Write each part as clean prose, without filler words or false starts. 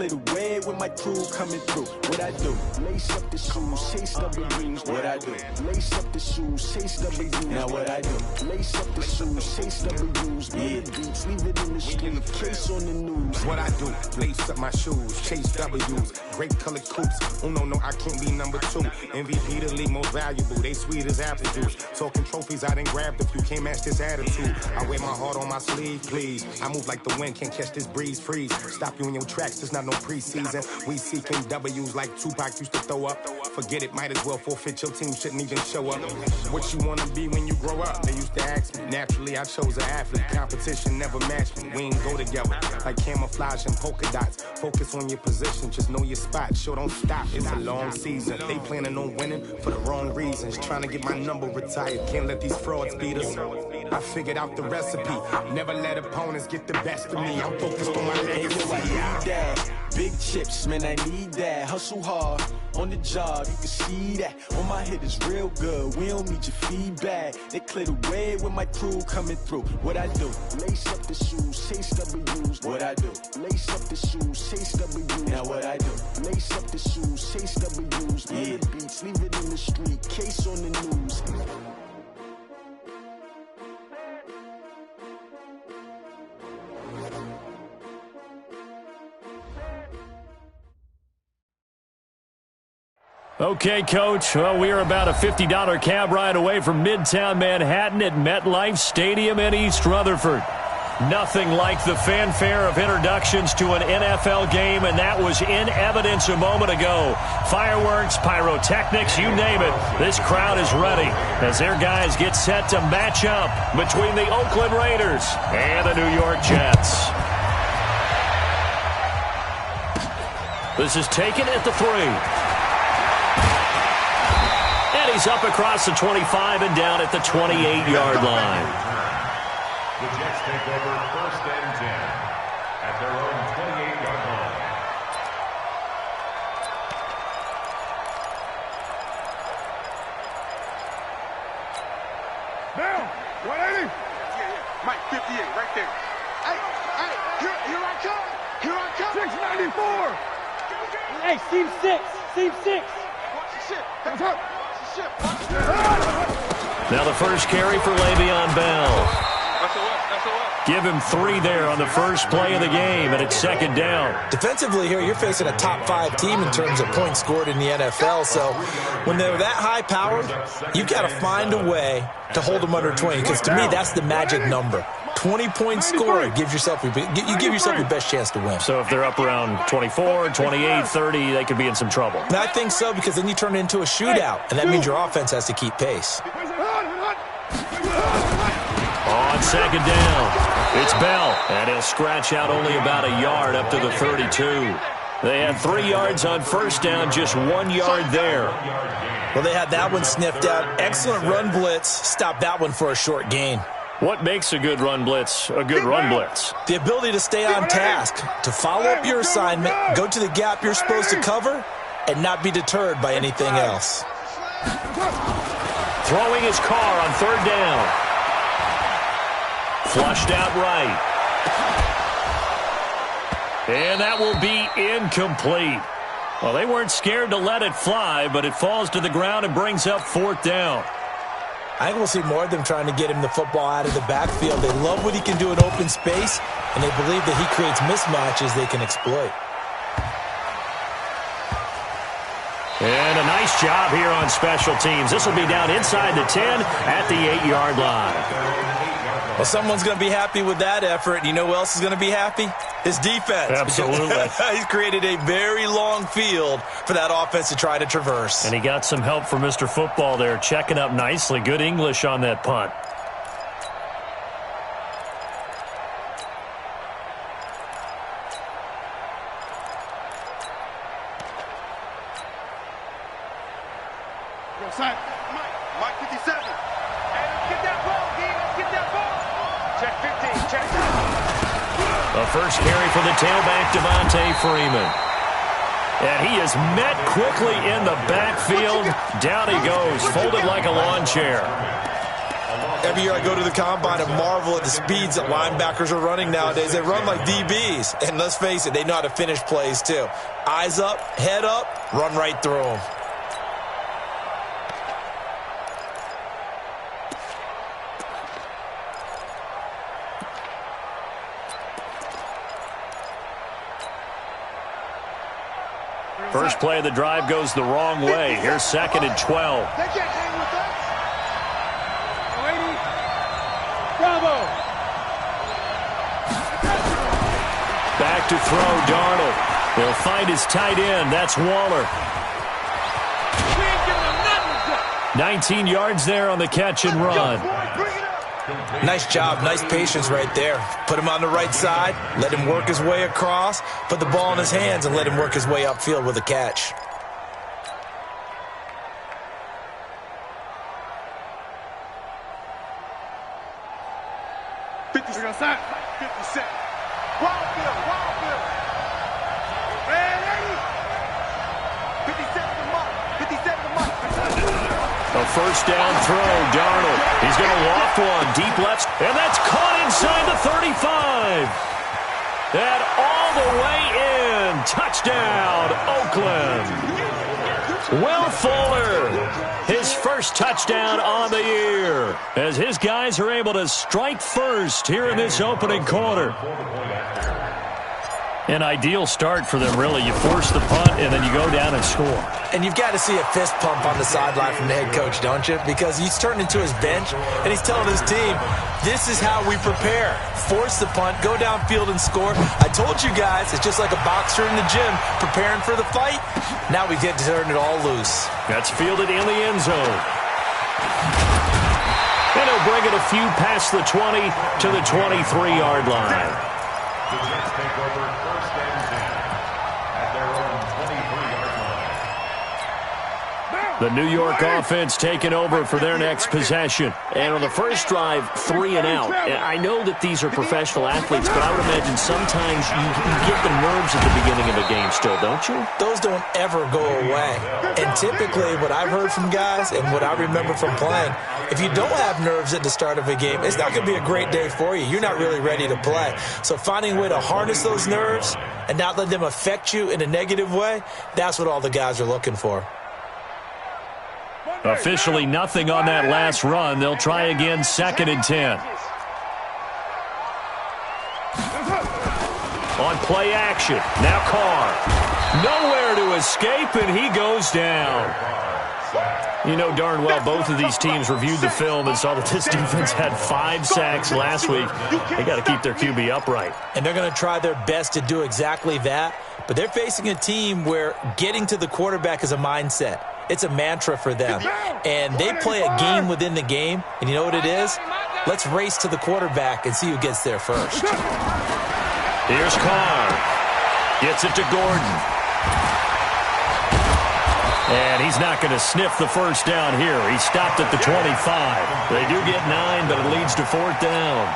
clear the way with my crew coming through. What I do? Lace up the shoes, chase W's. What I do? Lace up the shoes, chase W's. Now what I do? Lace up the shoes, chase W's. Yeah, beats, leave it in the street, case on the news. What I do? Lace up my shoes, chase W's. Great colored coops. Oh no, I can't be number 2. MVP the league most valuable. They sweet as apple juice. Talking trophies, I done grabbed a few. Can't match this attitude. I wear my heart on my sleeve, please. I move like the wind, can't catch this breeze. Freeze. Stop you in your tracks. There's not no preseason. We seeking W's like Tupac used to throw up. Forget it, might as well forfeit. Your team shouldn't even show up. What you wanna be when you grow up? They used to ask me. Naturally, I chose an athlete. Competition never matched me. We ain't go together like camouflage and polka dots. Focus on your position, just know your spot. Sure, don't stop. It's a long season. They planning on winning for the wrong reasons. Trying to get my number retired. Can't let these frauds beat us. I figured out the recipe. Never let opponents get the best of me. I'm focused on my legacy. I need that. Big chips, man, I need that. Hustle hard on the job, you can see that. On my head is real good. We don't need your feedback. They clear the way with my crew coming through. What I do? Lace up the shoes, chase W's. What I do? Lace up the shoes, chase W's. Now what I do? Lace up the shoes, chase W's. Yeah, beats, leave it in the street, case on the news. Okay, Coach. Well, we are about a $50 cab ride away from Midtown Manhattan at MetLife Stadium in East Rutherford. Nothing like the fanfare of introductions to an NFL game, and that was in evidence a moment ago. Fireworks, pyrotechnics, you name it. This crowd is ready as their guys get set to match up between the Oakland Raiders and the New York Jets. This is taken at the 3. And he's up across the 25 and down at the 28-yard line. The Jets take over 1st and 10 at their own 28-yard line. Down! 180! Yeah. Mike, 58, right there. Hey, here I come! Here I come! 694! Hey, seam 6! Seam 6! Watch the shit! Watch the shit! Now the first carry for Le'Veon Bell. Give him 3 there on the first play of the game, and it's 2nd down. Defensively here, you're facing a top 5 team in terms of points scored in the NFL. So when they're that high-powered, you've got to find a way to hold them under 20, because to me, that's the magic number. 20 points scored, you give yourself your best chance to win. So if they're up around 24, 28, 30, they could be in some trouble. And I think so, because then you turn it into a shootout, and that means your offense has to keep pace. On 2nd down, it's Bell, and he'll scratch out only about a yard up to the 32. They had 3 yards on 1st down, just 1 yard there. Well, they had that one sniffed out. Excellent run blitz. Stopped that one for a short gain. What makes a good run blitz a good run blitz? The ability to stay on task, to follow up your assignment, go to the gap you're supposed to cover, and not be deterred by anything else. Throwing his car on 3rd down. Flushed out right. And that will be incomplete. Well, they weren't scared to let it fly, but it falls to the ground and brings up 4th down. I think we'll see more of them trying to get him the football out of the backfield. They love what he can do in open space, and they believe that he creates mismatches they can exploit. And a nice job here on special teams. This will be down inside the 10 at the 8-yard line. Well, someone's going to be happy with that effort. You know who else is going to be happy? His defense. Absolutely. He's created a very long field for that offense to try to traverse. And he got some help from Mr. Football there, checking up nicely. Good English on that punt. Mike 57. Hey, let's get that ball, D. Let's get that ball. Check 15. Check that. The first carry for the tailback, Devontae Freeman. And he is met quickly in the backfield. Down he goes, folded like a lawn chair. Every year I go to the combine and marvel at the speeds that linebackers are running nowadays. They run like DBs. And let's face it, they know how to finish plays too. Eyes up, head up, run right through them. First play of the drive goes the wrong way. Here's 2nd and 12. They can't hang with us. Bravo. Back to throw, Darnold. He'll find his tight end. That's Waller. We ain't giving them nothing. 19 yards there on the catch and run. Nice job, nice patience right there. Put him on the right side, let him work his way across, put the ball in his hands, and let him work his way upfield with a catch. We're gonna sack. 57. Wild field. Man, 80. 57 to mark. 57 to mark. A first down throw, Darnold. He's going to loft one, deep left, and that's caught inside the 35. And all the way in. Touchdown, Oakland. Will Fuller, his first touchdown on the year, as his guys are able to strike first here in this opening quarter. An ideal start for them, really. You force the punt, and then you go down and score. And you've got to see a fist pump on the sideline from the head coach, don't you? Because he's turning to his bench, and he's telling his team, this is how we prepare. Force the punt, go downfield and score. I told you guys, it's just like a boxer in the gym preparing for the fight. Now we get to turn it all loose. That's fielded in the end zone. And he'll bring it a few past the 20 to the 23-yard line. The Jets take over 1st and 10 at their own 23-yard line. The New York offense taking over for their next possession. And on the first drive, 3 and out. I know that these are professional athletes, but I would imagine sometimes you get the nerves at the beginning of a game still, don't you? Those don't ever go away. And typically what I've heard from guys and what I remember from playing, if you don't have nerves at the start of a game, it's not going to be a great day for you. You're not really ready to play. So finding a way to harness those nerves and not let them affect you in a negative way, that's what all the guys are looking for. Officially nothing on that last run. They'll try again, 2nd and 10. On play action. Now Carr. Nowhere to escape, and he goes down. You know darn well both of these teams reviewed the film and saw that this defense had 5 sacks last week. They got to keep their QB upright. And they're going to try their best to do exactly that. But they're facing a team where getting to the quarterback is a mindset. It's a mantra for them. And they play a game within the game. And you know what it is? Let's race to the quarterback and see who gets there first. Here's Carr. Gets it to Gordon. And he's not going to sniff the first down here. He stopped at the 25. They do get 9, but it leads to 4th down.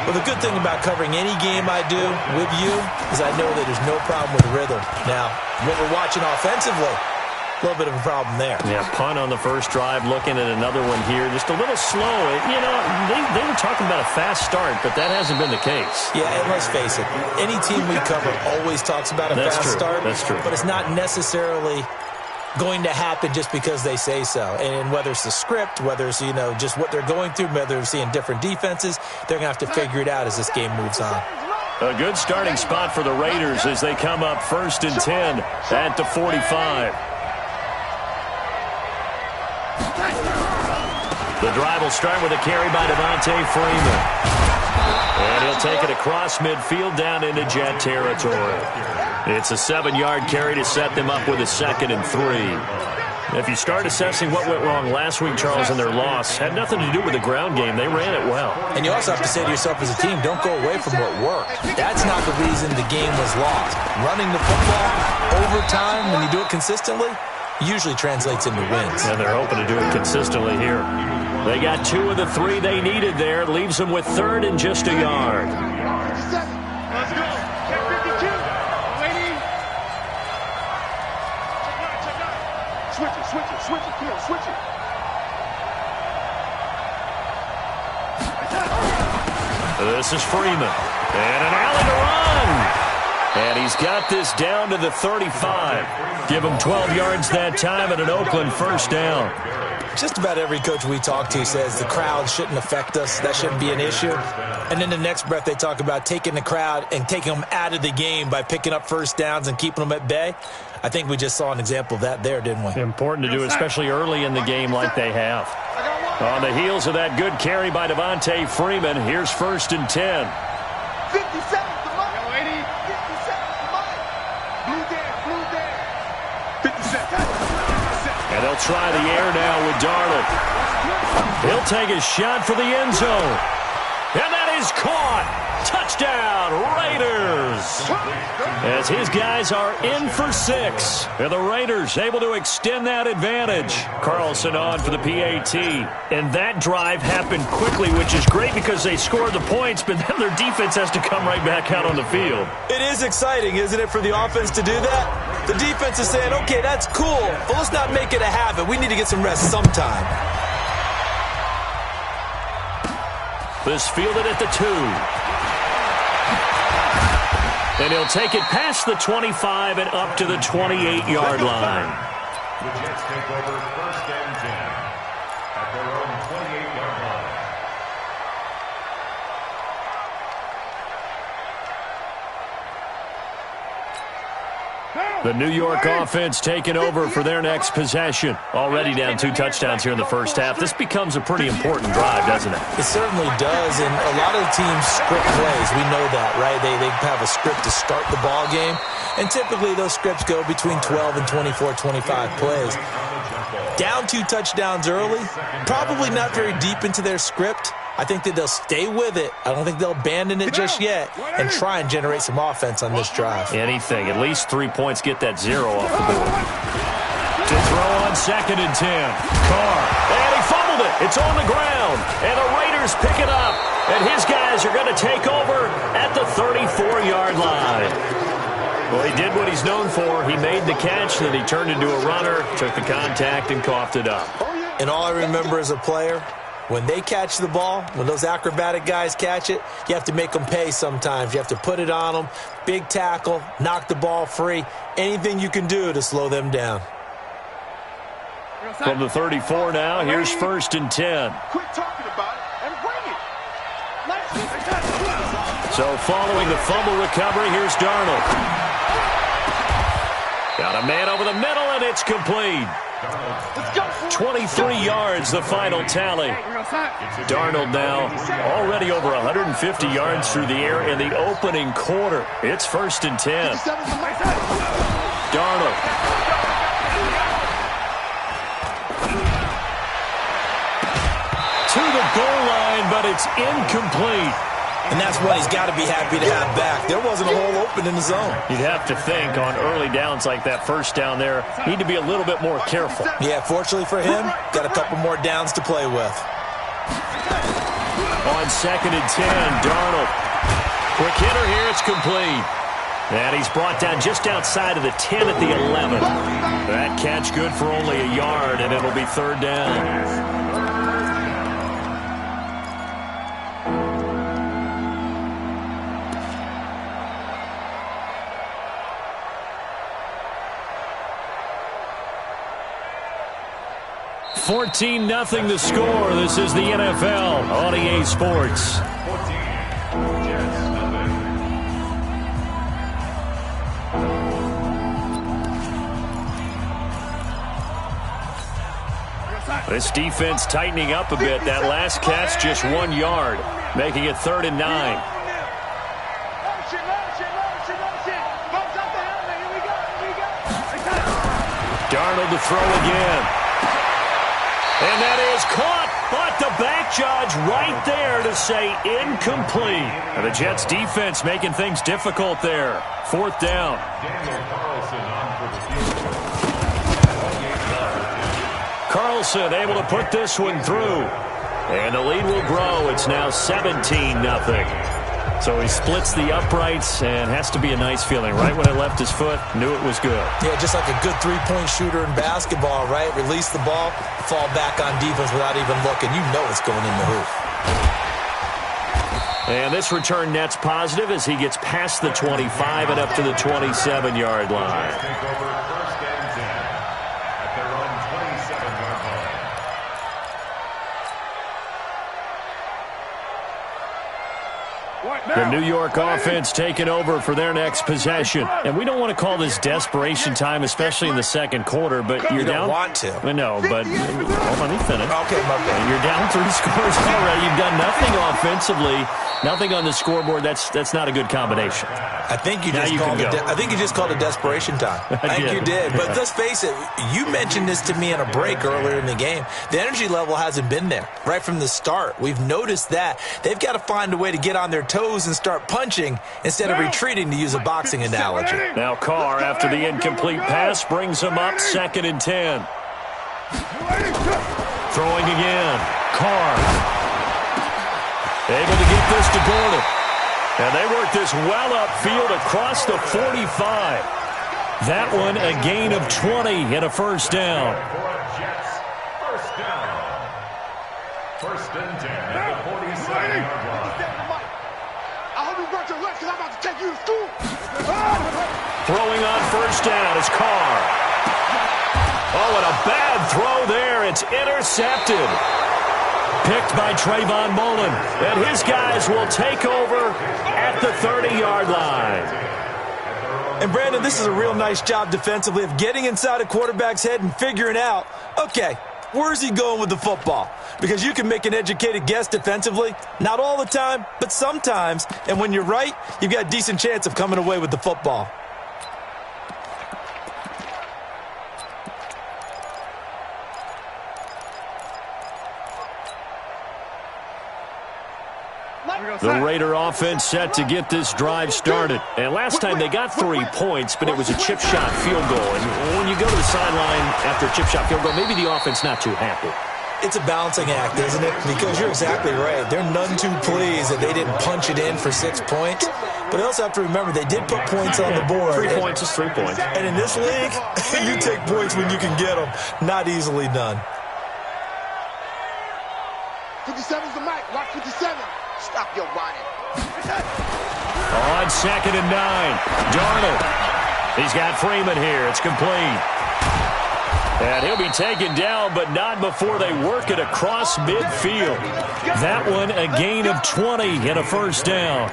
Well, the good thing about covering any game I do with you is I know that there's no problem with rhythm. Now, what we're watching offensively, a little bit of a problem there. Yeah, punt on the first drive, looking at another one here. Just a little slow. You know, they were talking about a fast start, but that hasn't been the case. Yeah, and let's face it, any team we cover always talks about a fast start. That's true. But it's not necessarily going to happen just because they say so. And whether it's the script, whether it's, you know, just what they're going through, whether they're seeing different defenses, they're going to have to figure it out as this game moves on. A good starting spot for the Raiders as they come up 1st and 10 at the 45. The drive will start with a carry by Devontae Freeman. And he'll take it across midfield down into Jet territory. It's a 7-yard carry to set them up with a 2nd and 3. If you start assessing what went wrong last week, Charles, in their loss, had nothing to do with the ground game. They ran it well. And you also have to say to yourself as a team, don't go away from what worked. That's not the reason the game was lost. Running the football over time, when you do it consistently, usually translates into wins. And they're hoping to do it consistently here. They got 2 of the 3 they needed there. It leaves them with 3rd and just a yard. Let's go. 10-52. Waiting. Check out. Switch it. Switch it. Switch it. This is Freeman. And an alley to run. And he's got this down to the 35. Give him 12 yards that time and an Oakland first down. Just about every coach we talk to says the crowd shouldn't affect us. That shouldn't be an issue. And then the next breath they talk about taking the crowd and taking them out of the game by picking up first downs and keeping them at bay. I think we just saw an example of that there, didn't we? Important to do, especially early in the game like they have. On the heels of that good carry by Devontae Freeman, here's 1st and 10. 50 seconds to mine. 50 seconds to mine. Blue down. 50 seconds. And they'll try the air now with Darnold. He'll take a shot for the end zone. And that is caught. Touchdown, Raiders. As his guys are in for 6. And the Raiders able to extend that advantage. Carlson on for the PAT. And that drive happened quickly, which is great because they scored the points, but then their defense has to come right back out on the field. It is exciting, isn't it, for the offense to do that? The defense is saying, okay, that's cool, but let's not make it a habit. We need to get some rest sometime. This fielded at the 2. And he'll take it past the 25 and up to the 28-yard line. The Jets take over 1st and 10 at their own 28-yard line. The New York offense taking over for their next possession. Already down 2 touchdowns here in the first half. This becomes a pretty important drive, doesn't it? It certainly does, and a lot of the teams script plays. We know that, right? They have a script to start the ball game, and typically those scripts go between 12 and 24, 25 plays. Down 2 touchdowns early, probably not very deep into their script. I think that they'll stay with it. I don't think they'll abandon it just yet and try and generate some offense on this drive. Anything. At least 3 points, get that 0 off the board. To throw on 2nd and 10. Carr. And he fumbled it. It's on the ground. And the Raiders pick it up. And his guys are going to take over at the 34-yard line. Well, he did what he's known for. He made the catch, then he turned into a runner, took the contact, and coughed it up. And all I remember as a player, when they catch the ball, when those acrobatic guys catch it, you have to make them pay sometimes. You have to put it on them, big tackle, knock the ball free, anything you can do to slow them down. From the 34 now, here's 1st and 10. Quit talking about it and bring it. So following the fumble recovery, here's Darnold. Got a man over the middle, and it's complete. 23 yards, the final tally. Darnold now already over 150 yards through the air in the opening quarter. It's 1st and 10. Darnold. To the goal line, but it's incomplete. And that's what he's got to be happy to have back. There wasn't a hole open in the zone. You'd have to think on early downs like that first down there, need to be a little bit more careful. Yeah, fortunately for him, got a couple more downs to play with. On 2nd and 10, Darnold. Quick hitter here, it's complete. And he's brought down just outside of the 10 at the 11. That catch good for only a yard, and it'll be 3rd down. $14-0 the score. This is the NFL on EA Sports. 14, Jets, nothing. This defense tightening up a bit. That last catch just 1 yard, making it 3rd and 9. Darnold to throw again. And that is caught, but the back judge right there to say incomplete. And the Jets defense making things difficult there. 4th down. Carlson able to put this one through. And the lead will grow. It's now 17-0. So he splits the uprights and has to be a nice feeling. Right when it left his foot, knew it was good. Yeah, just like a good three-point shooter in basketball, right? Release the ball, fall back on defense without even looking. You know it's going in the hoop. And this return net's positive as he gets past the 25 and up to the 27-yard line. Take over first and 10 at their own 27-yard line. The New York offense taking over for their next possession. And we don't want to call this desperation time, especially in the second quarter, but you're down. You don't want to. No, but let me finish. Okay, my bad. And you're down 3 scores already. You've done nothing offensively, nothing on the scoreboard. That's not a good combination. I think you just called it desperation time. I think you did. But let's face it, you mentioned this to me in a break earlier in the game. The energy level hasn't been there right from the start. We've noticed that. They've got to find a way to get on their toes and start punching instead of retreating, to use a boxing analogy. Now Carr, after the incomplete pass, brings him up 2nd and 10. Throwing again. Carr. Able to get this to Gordon. And they work this well upfield across the 45. That one a gain of 20 and a first down. First down. First and 10 at the 47-yard line. I hope you brought your lunch because I'm about to take you to school. Throwing on first down is Carr. Oh, and a bad throw there. It's intercepted. Picked by Trayvon Mullen. And his guys will take over at the 30-yard line. And, Brandon, this is a real nice job defensively of getting inside a quarterback's head and figuring out, okay, where's he going with the football? Because you can make an educated guess defensively. Not all the time, but sometimes. And when you're right, you've got a decent chance of coming away with the football. The Raider offense set to get this drive started. And last time they got 3 points, but it was a chip shot field goal. And when you go to the sideline after a chip shot field goal, maybe the offense not too happy. It's a balancing act, isn't it? Because you're exactly right. They're none too pleased that they didn't punch it in for 6 points. But they also have to remember they did put points on the board. 3 points is 3 points. And in this league, you take points when you can get them. Not easily done. 57's the mic. Watch 57. Stop your whining. On 2nd and 9. Darnold. He's got Freeman here. It's complete. And he'll be taken down, but not before they work it across midfield. That one a gain of 20 and a first down.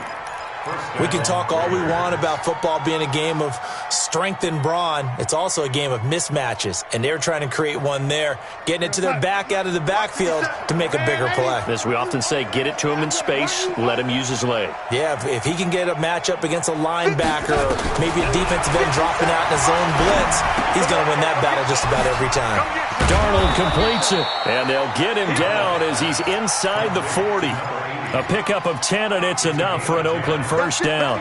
We can talk all we want about football being a game of strength and brawn. It's also a game of mismatches, and they're trying to create one there, getting it to their back out of the backfield to make a bigger play. As we often say, get it to him in space, let him use his leg. Yeah, if he can get a matchup against a linebacker or maybe a defensive end dropping out in a zone blitz, he's going to win that battle just about every time. Darnold completes it, and they'll get him down as he's inside the 40. A pickup of 10, and it's enough for an Oakland first down.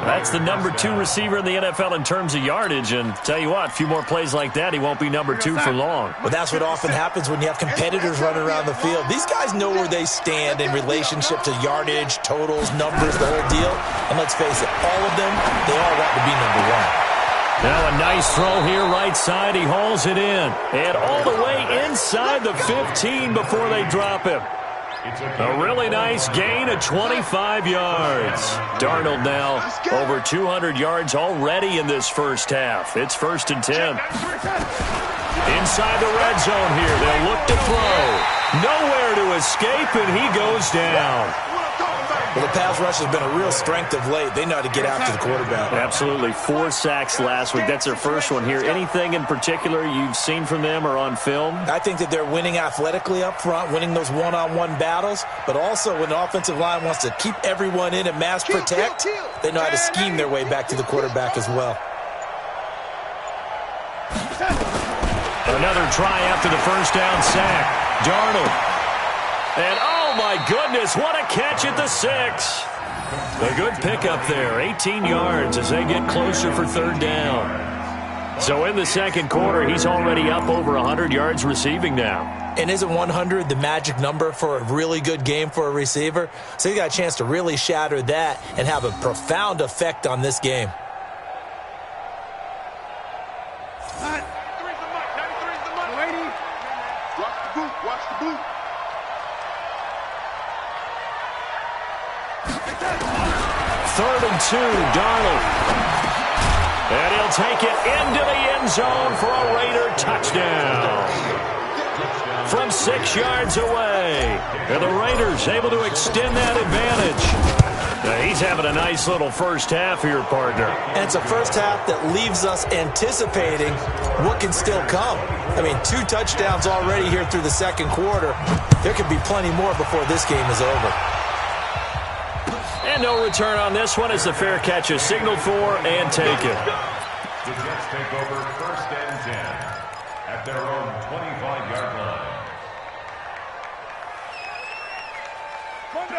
That's the number 2 receiver in the NFL in terms of yardage, and tell you what, a few more plays like that, he won't be number 2 for long. But that's what often happens when you have competitors running around the field. These guys know where they stand in relationship to yardage, totals, numbers, the whole deal. And let's face it, all of them, they all want to be number 1. Now a nice throw here right side. He hauls it in. And all the way inside the 15 before they drop him. A really nice gain of 25 yards. Darnold now over 200 yards already in this first half. It's 1st and 10. Inside the red zone here. They'll look to throw. Nowhere to escape, and he goes down. Well, the pass rush has been a real strength of late. They know how to get after the quarterback. Absolutely. 4 sacks last week. That's their first one here. Anything in particular you've seen from them or on film? I think that they're winning athletically up front, winning those one-on-one battles, but also when the offensive line wants to keep everyone in and mass protect, they know how to scheme their way back to the quarterback as well. Another try after the first down sack. Darnold. And, oh, my goodness, what a catch at the 6. A good pickup there, 18 yards as they get closer for 3rd down. So in the second quarter, he's already up over 100 yards receiving now. And isn't 100 the magic number for a really good game for a receiver? So he got a chance to really shatter that and have a profound effect on this game. 3rd and 2, Darnold. And he'll take it into the end zone for a Raider touchdown. From 6 yards away. And the Raiders able to extend that advantage. Now he's having a nice little first half here, partner. And it's a first half that leaves us anticipating what can still come. I mean, 2 touchdowns already here through the second quarter. There could be plenty more before this game is over. And no return on this one as the fair catch is signaled for and taken. The Jets take over 1st and 10 at their own 25-yard line.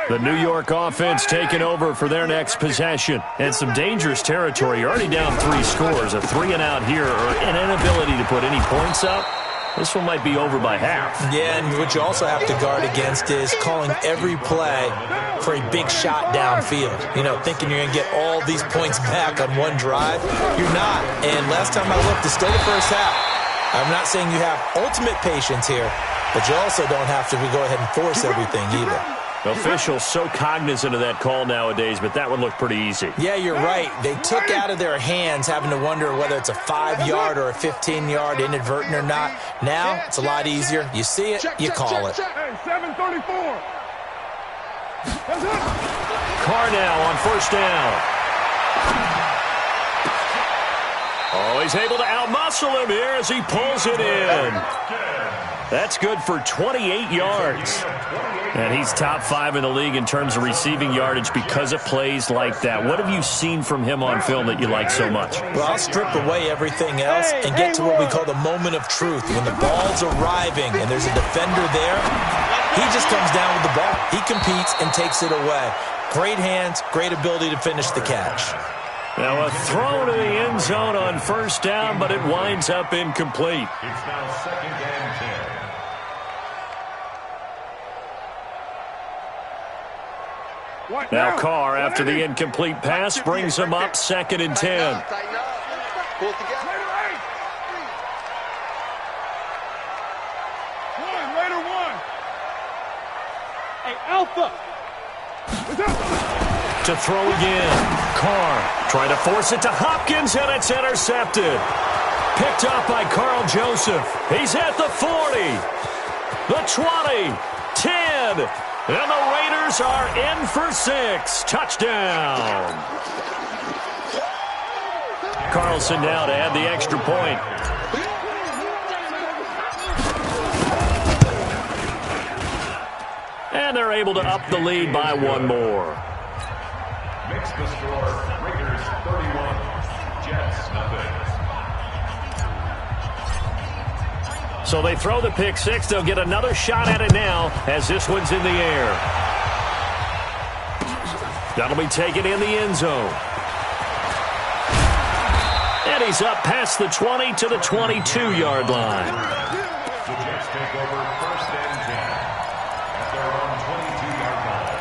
The New York offense taking over for their next possession. And some dangerous territory. You're already down 3 scores. A 3-and-out here or an inability to put any points up. This one might be over by half. Yeah, and what you also have to guard against is calling every play for a big shot downfield. You know, thinking you're going to get all these points back on one drive. You're not. And last time I looked, it's still the first half. I'm not saying you have ultimate patience here, but you also don't have to go ahead and force everything either. Officials so cognizant of that call nowadays, but that one looked pretty easy. Yeah, you're right. They took out of their hands having to wonder whether it's a 5-yard or a 15-yard inadvertent or not. Now, it's a lot easier. You see it, you call it. Hey, 734. Carr now on 1st down. Oh, he's able to outmuscle him here as he pulls it in. That's good for 28 yards. And he's top 5 in the league in terms of receiving yardage because of plays like that. What have you seen from him on film that you like so much? Well, I'll strip away everything else and get to what we call the moment of truth. When the ball's arriving and there's a defender there, he just comes down with the ball. He competes and takes it away. Great hands, great ability to finish the catch. Now a throw to the end zone on 1st down, but it winds up incomplete. It's now 2nd and 10. Now Carr, after the incomplete pass, brings him up 2nd and 10. Hey, Alpha. To throw again. Carr trying to force it to Hopkins, and it's intercepted. Picked up by Carl Joseph. He's at the 40, the 20, 10, and the Raiders are in for 6. Touchdown. Carlson now to add the extra point. And they're able to up the lead by 1 more. Makes the score Raiders 31, Jets nothing. So they throw the pick 6. They'll get another shot at it now as this one's in the air. That'll be taken in the end zone. And he's up past the 20 to the 22-yard line. The Jets take over 1st and 10 at their own 22-yard line.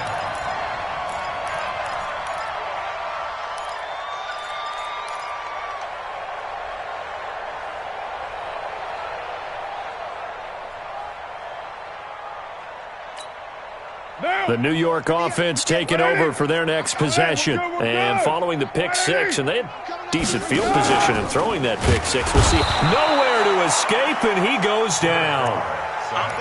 The New York offense taking over for their next possession. And following the pick 6, and they had decent field position in throwing that pick 6. We'll see nowhere to escape, and he goes down.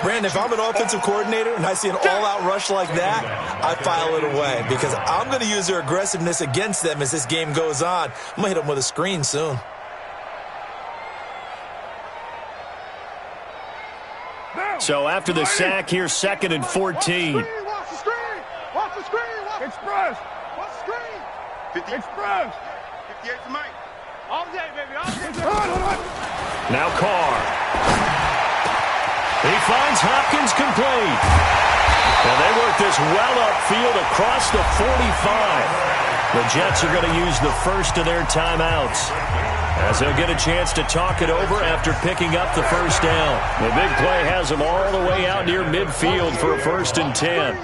Brandon, if I'm an offensive coordinator and I see an all-out rush like that, I file it away because I'm going to use their aggressiveness against them as this game goes on. I'm going to hit them with a screen soon. So after the sack, here's 2nd and 14. Watch the screen. Express. Watch the screen. 50. Express. 58 to Mike. All day, baby. All day. Now Carr. He finds Hopkins complete. And they work this well upfield across the 45. The Jets are going to use the first of their timeouts as they'll get a chance to talk it over after picking up the 1st down. The big play has them all the way out near midfield for a 1st and 10.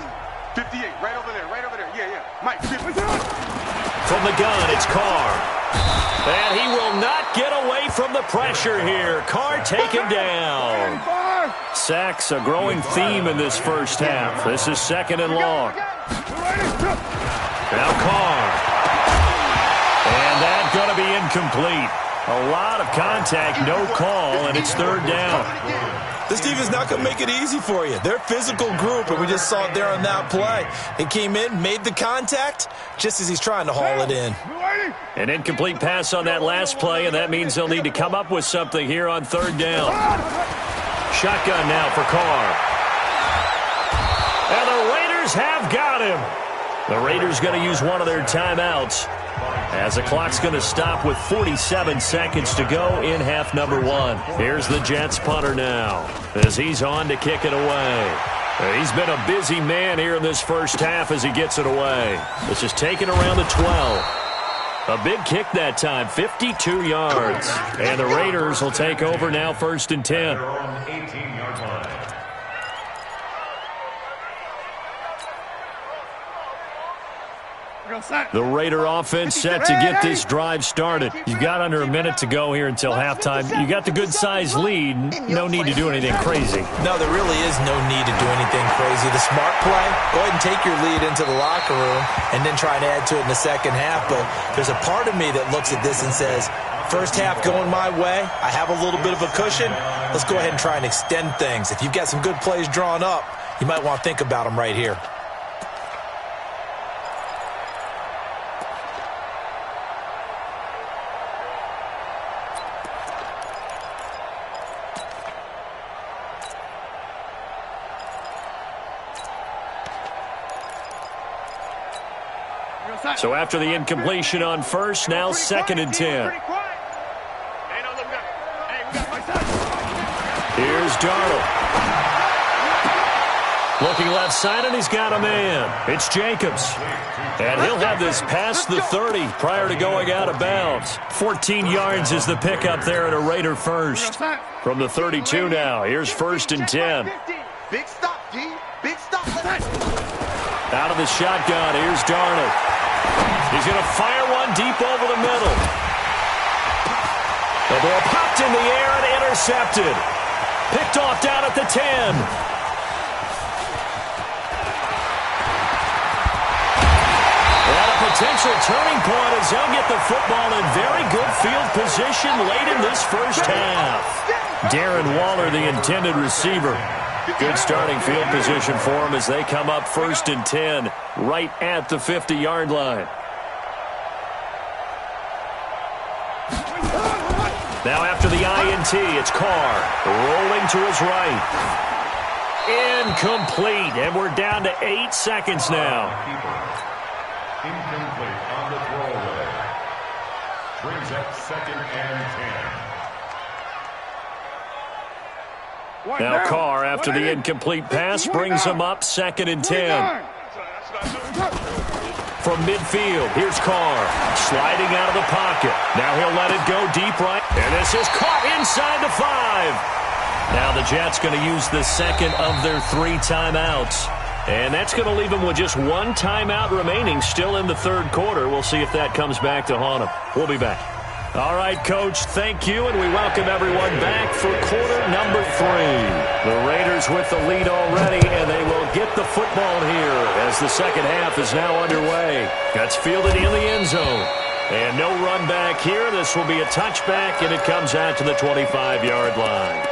58, right over there. Yeah. Mike, 50. From the gun, it's Carr. And he will not get away from the pressure here. Carr taken down. Sacks a growing theme in this first half. This is 2nd and long. Now Carr. And that's going to be incomplete. A lot of contact, no call, and it's third down. This defense not going to make it easy for you. They're a physical group, and we just saw it there on that play. He came in, made the contact, just as he's trying to haul it in. An incomplete pass on that last play, and that means they'll need to come up with something here on third down. Shotgun now for Carr. And the Raiders have got him. The Raiders going to use one of their timeouts as the clock's going to stop with 47 seconds to go in half number one. Here's the Jets punter now as he's on to kick it away. He's been a busy man here in this first half as he gets it away. This is taken around the 12. A big kick that time, 52 yards. And the Raiders will take over now, 1st and 10. The Raider offense set to get this drive started. You've got under a minute to go here until halftime. You got the good-sized lead. No need to do anything crazy. No, there really is no need to do anything crazy. The smart play, go ahead and take your lead into the locker room and then try and add to it in the second half. But there's a part of me that looks at this and says, first half going my way, I have a little bit of a cushion. Let's go ahead and try and extend things. If you've got some good plays drawn up, you might want to think about them right here. So after the incompletion on first, now 2nd and 10. Here's Darnold. Looking left side, and he's got a man. It's Jacobs. And he'll have this past the 30 prior to going out of bounds. 14 yards is the pickup there at a Raider first. From the 32 now, here's 1st and 10. Big stop, G. Big stop. Out of the shotgun, here's Darnold. He's going to fire one deep over the middle. The ball popped in the air and intercepted. Picked off down at the 10. And a potential turning point as they'll get the football in very good field position late in this first half. Darren Waller, the intended receiver. Good starting field position for him as they come up 1st and 10 right at the 50-yard line. Now after the INT, it's Carr rolling to his right. Incomplete, and we're down to 8 seconds now. Incomplete on the throwaway. Brings up 2nd and 10. Now Carr, after the incomplete pass, brings him up 2nd and 10. From midfield, here's Carr, sliding out of the pocket. Now he'll let it go deep right, and this is caught inside the 5. Now the Jets going to use the second of their 3 timeouts. And that's going to leave them with just 1 timeout remaining still in the third quarter. We'll see if that comes back to haunt them. We'll be back. All right, Coach, thank you, and we welcome everyone back for quarter number 3. The Raiders with the lead already, and they will get the football here as the second half is now underway. That's fielded in the end zone. And no run back here. This will be a touchback, and it comes out to the 25-yard line.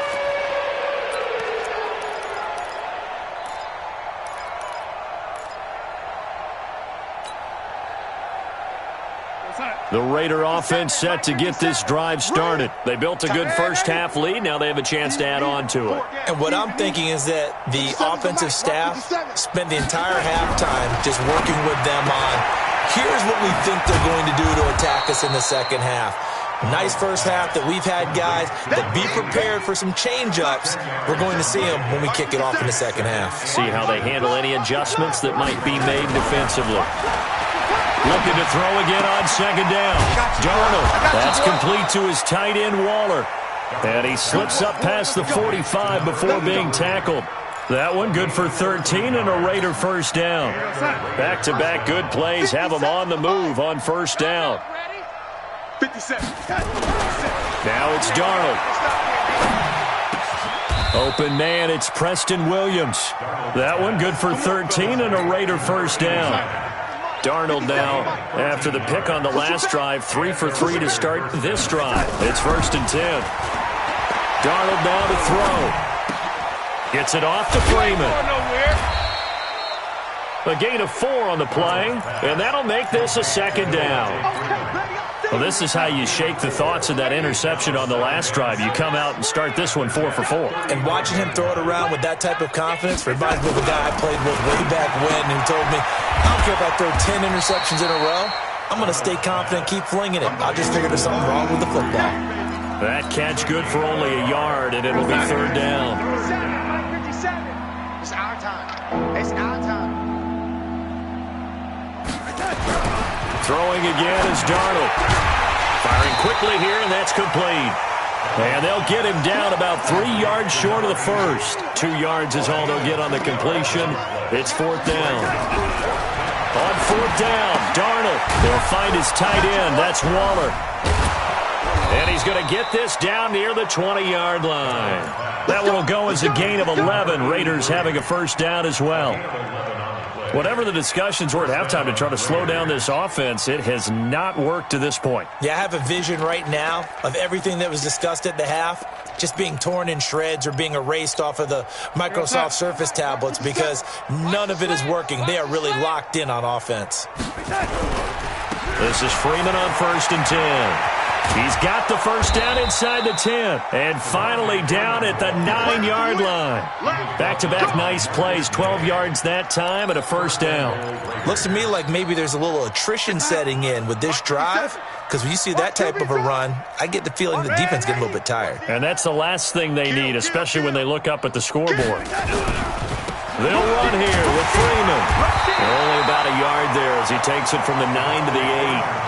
The Raider offense set to get this drive started. They built a good first half lead. Now they have a chance to add on to it. And what I'm thinking is that the offensive staff spent the entire halftime just working with them on, here's what we think they're going to do to attack us in the second half. Nice first half that we've had, guys, but be prepared for some change-ups. We're going to see them when we kick it off in the second half. See how they handle any adjustments that might be made defensively. Looking to throw again on 2nd down. Darnold, that's complete to his tight end, Waller. And he slips up past the 45 before being tackled. That one good for 13 and a Raider first down. Back-to-back good plays have them on the move on first down. 57. Now it's Darnold. Open man, it's Preston Williams. That one good for 13 and a Raider first down. Darnold now, after the pick on the last drive, 3 for 3 to start this drive. It's 1st and 10. Darnold now to throw. Gets it off to Freeman. A gain of 4 on the play, and that'll make this a 2nd down. Well, this is how you shake the thoughts of that interception on the last drive. You come out and start this one 4 for 4. And watching him throw it around with that type of confidence reminds me of a guy I played with way back when who told me, I don't care if I throw 10 interceptions in a row. I'm going to stay confident, keep flinging it. I just figured there's something wrong with the football. That catch good for only a yard, and it'll be 3rd down. 57. It's our time. It's our time. Throwing again is Darnold. Firing quickly here, and that's complete. And they'll get him down about 3 yards short of the first. 2 yards is all they'll get on the completion. It's 4th down. On 4th down, Darnold. They'll find his tight end. That's Waller. And he's going to get this down near the 20-yard line. That one will go as a gain of 11. Raiders having a 1st down as well. Whatever the discussions were at halftime to try to slow down this offense, it has not worked to this point. Yeah, I have a vision right now of everything that was discussed at the half just being torn in shreds or being erased off of the Microsoft Surface tablets because none of it is working. They are really locked in on offense. This is Freeman on 1st and 10. He's got the 1st down inside the 10. And finally down at the 9-yard line. Back-to-back nice plays. 12 yards that time and a 1st down. Looks to me like maybe there's a little attrition setting in with this drive. Because when you see that type of a run, I get the feeling the defense getting a little bit tired. And that's the last thing they need, especially when they look up at the scoreboard. They'll run here with Freeman. Only about a yard there as he takes it from the 9 to the 8.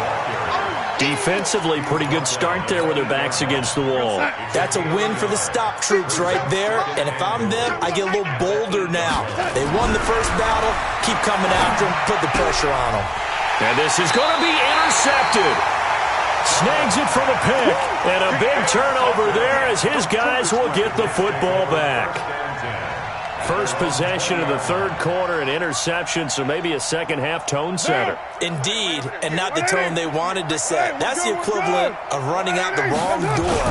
Defensively, pretty good start there with their backs against the wall. That's a win for the stop troops right there. And if I'm them, I get a little bolder now. They won the first battle. Keep coming after them. Put the pressure on them. And this is going to be intercepted. Snags it for the pick. And a big turnover there as his guys will get the football back. First possession of the 3rd quarter, an interception, so maybe a second-half tone setter. Indeed, and not the tone they wanted to set. That's the equivalent of running out the wrong door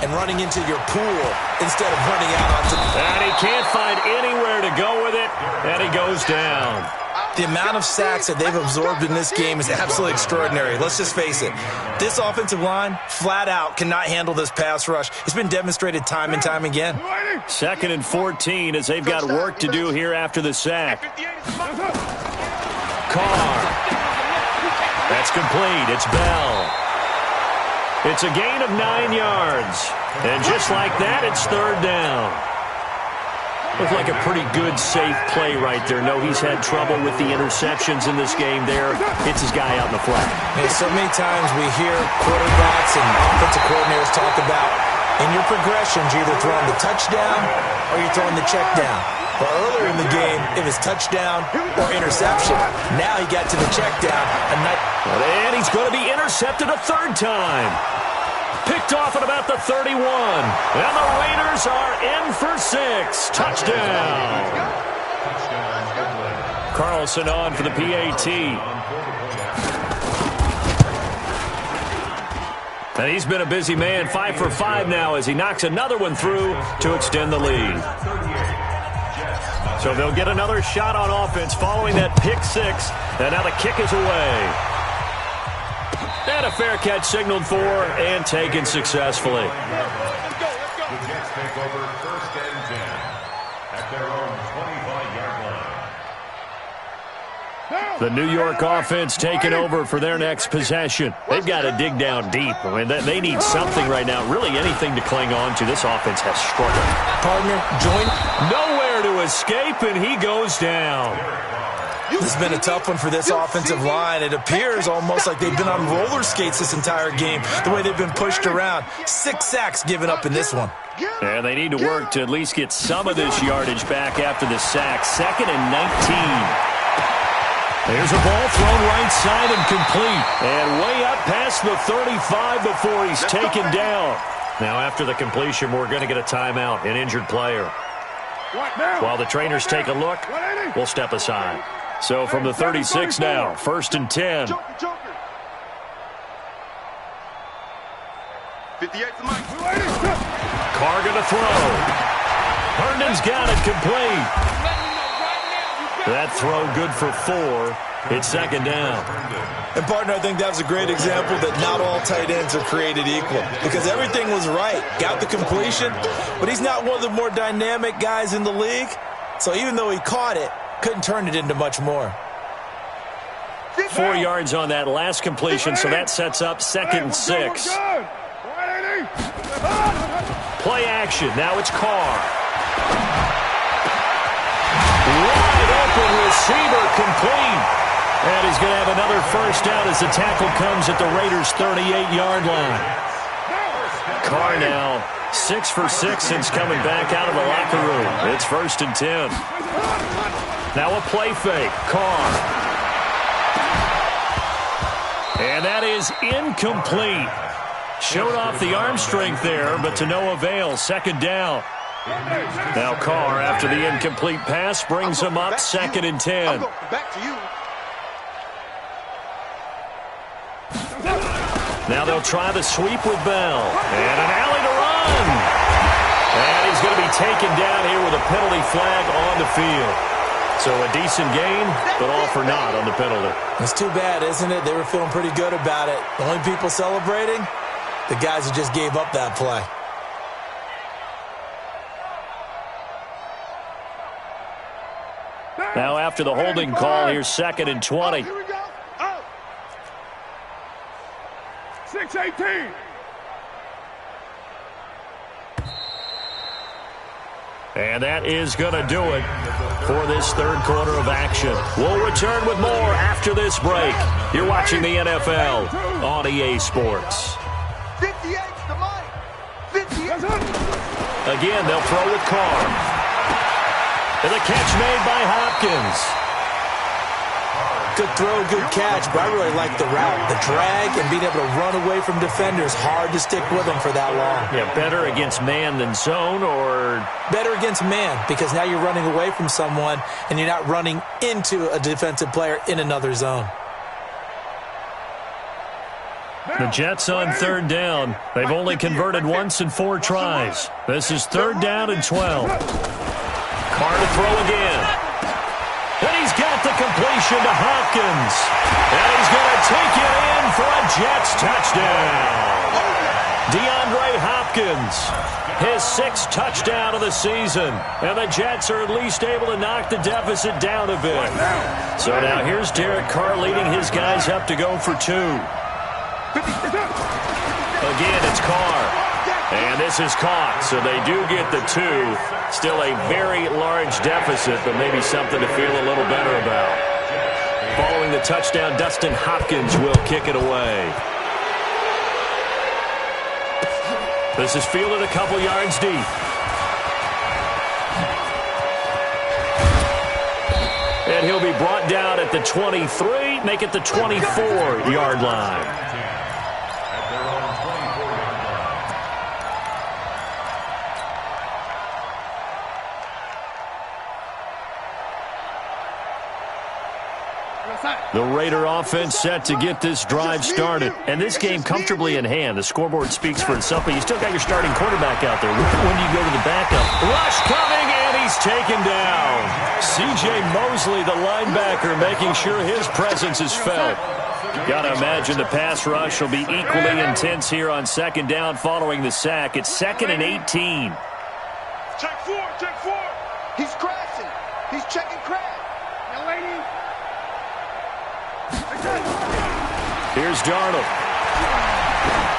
and running into your pool instead of running out onto the... And he can't find anywhere to go with it, and he goes down. The amount of sacks that they've absorbed in this game is absolutely extraordinary. Let's just face it. This offensive line, flat out, cannot handle this pass rush. It's been demonstrated time and time again. 2nd and 14 as they've got work to do here after the sack. Carr. That's complete. It's Bell. It's a gain of 9 yards. And just like that, it's 3rd down. Looked like a pretty good, safe play right there. No, he's had trouble with the interceptions in this game there. Hits his guy out in the flat. Hey, so many times we hear quarterbacks and offensive coordinators talk about in your progressions, you're either throwing the touchdown or you're throwing the check down. But earlier in the game, it was touchdown or interception. Now he got to the check down. And he's going to be intercepted a 3rd time. Picked off at about the 31. And the Raiders are in for 6. Touchdown. Carlson on for the PAT. And he's been a busy man. 5 for 5 now as he knocks another one through to extend the lead. So they'll get another shot on offense following that pick 6. And now the kick is away. And a fair catch signaled for and taken successfully. The Jets take over 1st and 10 at their own 25-yard line. The New York offense taking over for their next possession. They've got to dig down deep. I mean, they need something right now, really anything to cling on to. This offense has struggled. Partner, join. Nowhere to escape, and he goes down. This has been a tough one for this offensive line. It appears almost like they've been on roller skates this entire game, the way they've been pushed around. 6 sacks given up in this one. And they need to work to at least get some of this yardage back after the sack. 2nd and 19. There's a ball thrown right side and complete. And way up past the 35 before he's taken down. Now after the completion, we're going to get a timeout, an injured player. While the trainers take a look, we'll step aside. So from the 36 now, 1st and 10. Joker. 58's the mic. Carr going to throw. Herndon's got it complete. That throw good for 4. It's 2nd down. And, partner, I think that was a great example that not all tight ends are created equal because everything was right. Got the completion, but he's not one of the more dynamic guys in the league. So even though he caught it, couldn't turn it into much more. 4 yards on that last completion, so that sets up 2nd and 6. Play action. Now it's Carr. Wide open receiver complete. And he's going to have another 1st down as the tackle comes at the Raiders' 38-yard line. Carr now 6 for 6 since coming back out of the locker room. It's 1st and 10. Now a play fake. Carr. And that is incomplete. Showed off the arm strength there, but to no avail. 2nd down. Now Carr, after the incomplete pass, brings him up 2nd and 10. Back to you. Now they'll try the sweep with Bell. And an alley to run. And he's going to be taken down here with a penalty flag on the field. So a decent gain, but all for naught on the penalty. It's too bad, isn't it? They were feeling pretty good about it. The only people celebrating, the guys who just gave up that play. Now after the holding call, here's 2nd and 20. Here we go. Out. 6-18. And that is going to do it for this 3rd quarter of action. We'll return with more after this break. You're watching the NFL on EA Sports. 58's the mic. 58. Again, they'll throw with Carr. And the catch made by Hopkins. Good throw, good catch, but I really like the route. The drag and being able to run away from defenders, hard to stick with them for that long. Yeah, better against man than zone, or? Better against man, because now you're running away from someone and you're not running into a defensive player in another zone. The Jets on 3rd down. They've only converted once in 4 tries. This is 3rd down and 12. Carr to throw again. And he's got the completion to Hopkins. And he's going to take it in for a Jets touchdown. DeAndre Hopkins, his 6th touchdown of the season. And the Jets are at least able to knock the deficit down a bit. So now here's Derek Carr leading his guys up to go for 2. Again, it's Carr. And this is caught, so they do get the 2. Still a very large deficit, but maybe something to feel a little better about. Following the touchdown, Dustin Hopkins will kick it away. This is fielded a couple yards deep. And he'll be brought down at the 23, make it the 24-yard line. The Raider offense set to get this drive started. And this game comfortably in hand. The scoreboard speaks for itself, but you still got your starting quarterback out there. When do you go to the backup? Rush coming, and he's taken down. C.J. Mosley, the linebacker, making sure his presence is felt. Got to imagine the pass rush will be equally intense here on 2nd down following the sack. It's 2nd and 18. Check 4. He's crashing. He's checking crash. Young lady. Here's Darnold.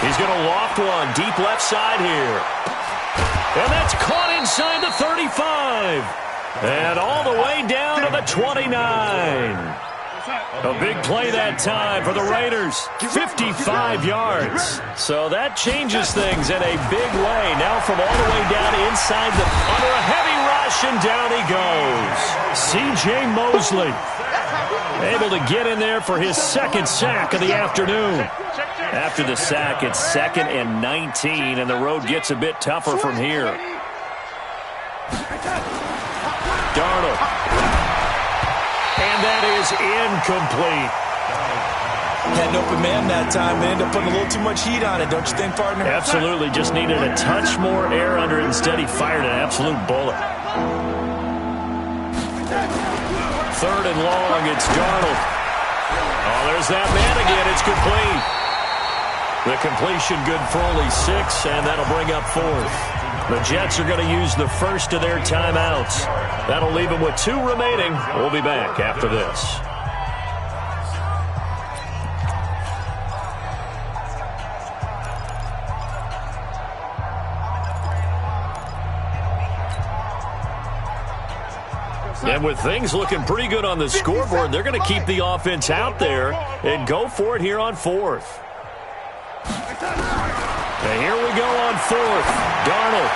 He's going to loft one deep left side here. And that's caught inside the 35. And all the way down to the 29. A big play that time for the Raiders. 55 yards. So that changes things in a big way. Now from all the way down inside under a heavy rush, and down he goes. C.J. Mosley able to get in there for his 2nd sack of the afternoon. After the sack, it's 2nd and 19, and the road gets a bit tougher from here. Darnold. And that is incomplete. Had an open man that time. They ended up putting a little too much heat on it, don't you think, partner? Absolutely. Just needed a touch more air under it. Instead, he fired an absolute bullet. 3rd and long. It's Darnold. Oh, there's that man again. It's complete. The completion good for only 6, and that'll bring up 4th. The Jets are going to use the first of their timeouts. That'll leave them with 2 remaining. We'll be back after this. And with things looking pretty good on the scoreboard, they're going to keep the offense out there and go for it here on 4th. And here we go on 4th. Darnold.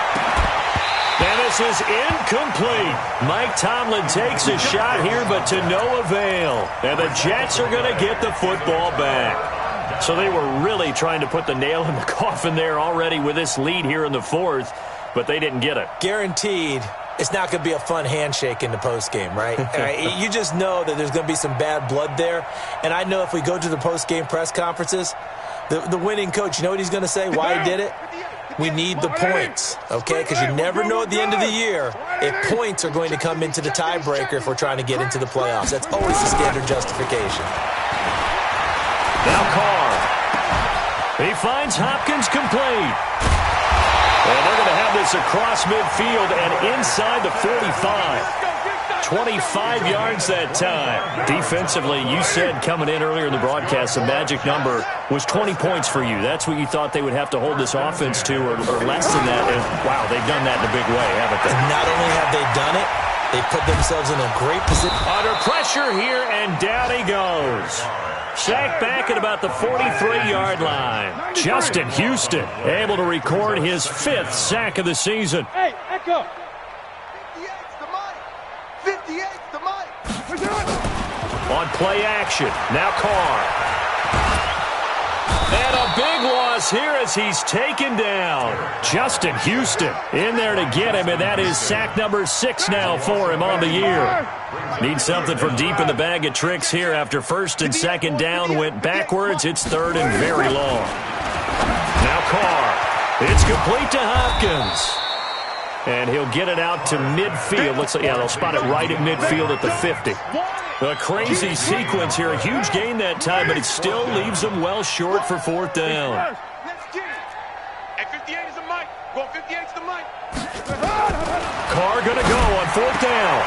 And this is incomplete. Mike Tomlin takes a shot here, but to no avail. And the Jets are going to get the football back. So they were really trying to put the nail in the coffin there already with this lead here in the 4th, but they didn't get it. Guaranteed. It's not going to be a fun handshake in the postgame, right? You just know that there's going to be some bad blood there. And I know if we go to the postgame press conferences, the winning coach, you know what he's going to say, why he did it? We need the points, okay? Because you never know at the end of the year if points are going to come into the tiebreaker if we're trying to get into the playoffs. That's always the standard justification. Now Carr. He finds Hopkins complete. And they're going to have this across midfield and inside the 45. 25 yards that time. Defensively, you said coming in earlier in the broadcast, the magic number was 20 points for you. That's what you thought they would have to hold this offense to, or less than that. And, wow, they've done that in a big way, haven't they? And not only have they done it, they put themselves in a great position. Under pressure here, and down he goes. Sacked back at about the 43-yard line. Justin Houston able to record his 5th sack of the season. Hey, Echo. 58's the mic. 58's the mic. On play action, now Carr. And a big loss here as he's taken down. Justin Houston in there to get him, and that is sack number 6 now for him on the year. Needs something from deep in the bag of tricks here after 1st and 2nd down went backwards. It's 3rd and very long. Now Carr. It's complete to Hopkins. And he'll get it out to midfield. Looks like, yeah, they'll spot it right at midfield at the 50. A crazy sequence here. A huge gain that time, but it still leaves them well short for 4th down. At 58 is the mic. Go 58's the mic. Carr going to go on 4th down.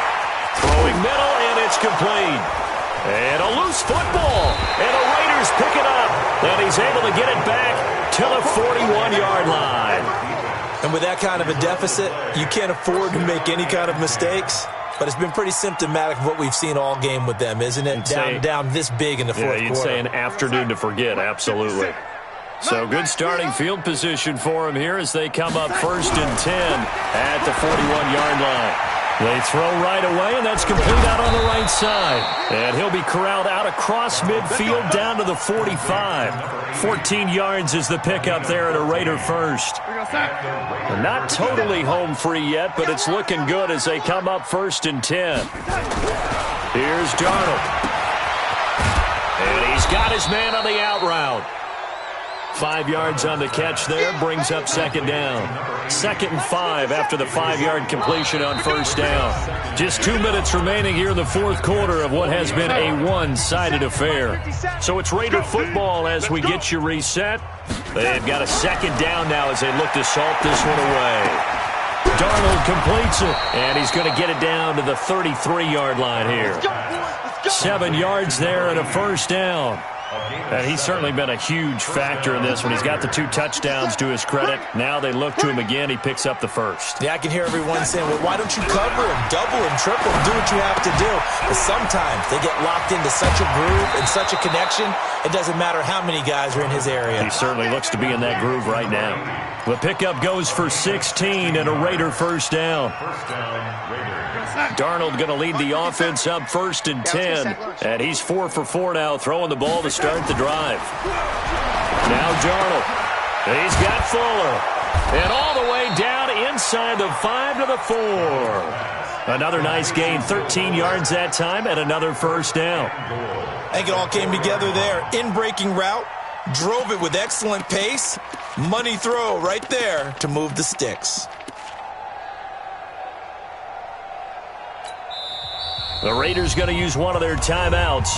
Throwing middle, and it's complete. And a loose football. And the Raiders pick it up. And he's able to get it back to the 41-yard line. And with that kind of a deficit, you can't afford to make any kind of mistakes. But it's been pretty symptomatic of what we've seen all game with them, isn't it? Down this big in the 4th quarter. You'd say an afternoon to forget, absolutely. So good starting field position for him here as they come up 1st and 10 at the 41-yard line. They throw right away, and that's complete out on the right side. And he'll be corralled out across midfield down to the 45. 14 yards is the pickup there at a Raider first. They're not totally home free yet, but it's looking good as they come up 1st and 10. Here's Darnold. And he's got his man on the out route. 5 yards on the catch there, brings up 2nd down. 2nd and 5 after the 5-yard completion on 1st down. Just 2 minutes remaining here in the 4th quarter of what has been a one-sided affair. So it's Raider football as we get you reset. They've got a 2nd down now as they look to salt this one away. Darnold completes it, and he's going to get it down to the 33-yard line here. 7 yards there and a 1st down. And he's certainly been a huge factor in this one. He's got the 2 touchdowns to his credit. Now they look to him again. He picks up the 1st. Yeah, I can hear everyone saying, well, why don't you cover him, double him, triple him, do what you have to do. But sometimes they get locked into such a groove and such a connection, it doesn't matter how many guys are in his area. He certainly looks to be in that groove right now. The pickup goes for 16 and a Raider 1st down. Darnold going to lead the offense up 1st and 10. And he's 4 for 4 now, throwing the ball to start the drive. Now Darnold. He's got Fuller. And all the way down inside the 5 to the 4. Another nice gain, 13 yards that time, and another first down. I think it all came together there. In-breaking route, drove it with excellent pace. Money throw right there to move the sticks. The Raiders going to use one of their timeouts.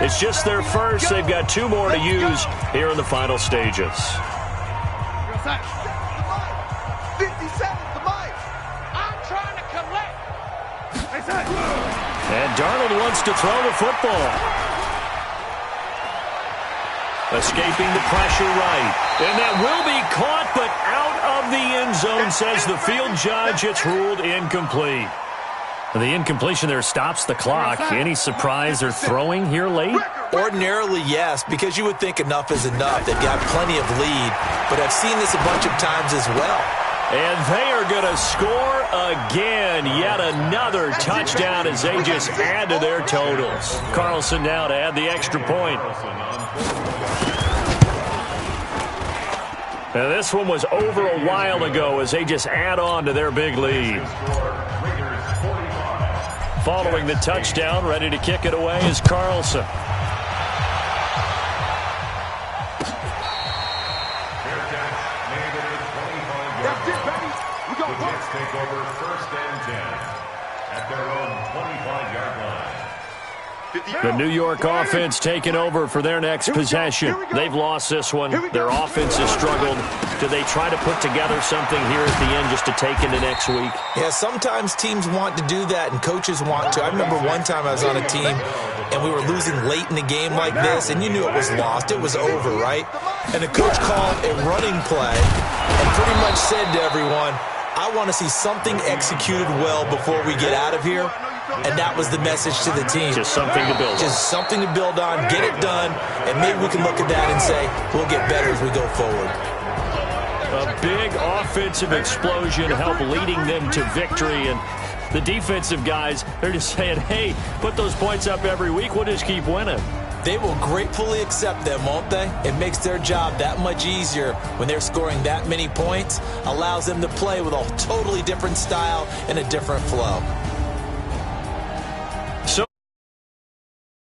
It's just their first. They've got 2 more to use here in the final stages. 57 to Mike. I'm trying to collect. And Darnold wants to throw the football. Escaping the pressure right. And that will be caught, but out of the end zone, says the field judge. It's ruled incomplete. The incompletion there stops the clock. Any surprise they're throwing here late? Ordinarily, yes, because you would think enough is enough. They've got plenty of lead, but I've seen this a bunch of times as well. And they are going to score again. Yet another touchdown as they just add to their totals. Carlson now to add the extra point. Now this one was over a while ago as they just add on to their big lead. Following the touchdown, ready to kick it away is Carlson. Jets take over 1st and 10 at their own 25-yard line. The New York offense taking over for their next possession. They've lost this one. Their offense has struggled. Do they try to put together something here at the end just to take into next week? Yeah, sometimes teams want to do that and coaches want to. I remember one time I was on a team and we were losing late in the game like this, and you knew it was lost. It was over, right? And the coach called a running play and pretty much said to everyone, I want to see something executed well before we get out of here. And that was the message to the team. Just something to build on. Just something to build on, get it done, and maybe we can look at that and say, we'll get better as we go forward. A big offensive explosion helped leading them to victory. And the defensive guys, they're just saying, hey, put those points up every week. We'll just keep winning. They will gratefully accept them, won't they? It makes their job that much easier when they're scoring that many points, allows them to play with a totally different style and a different flow.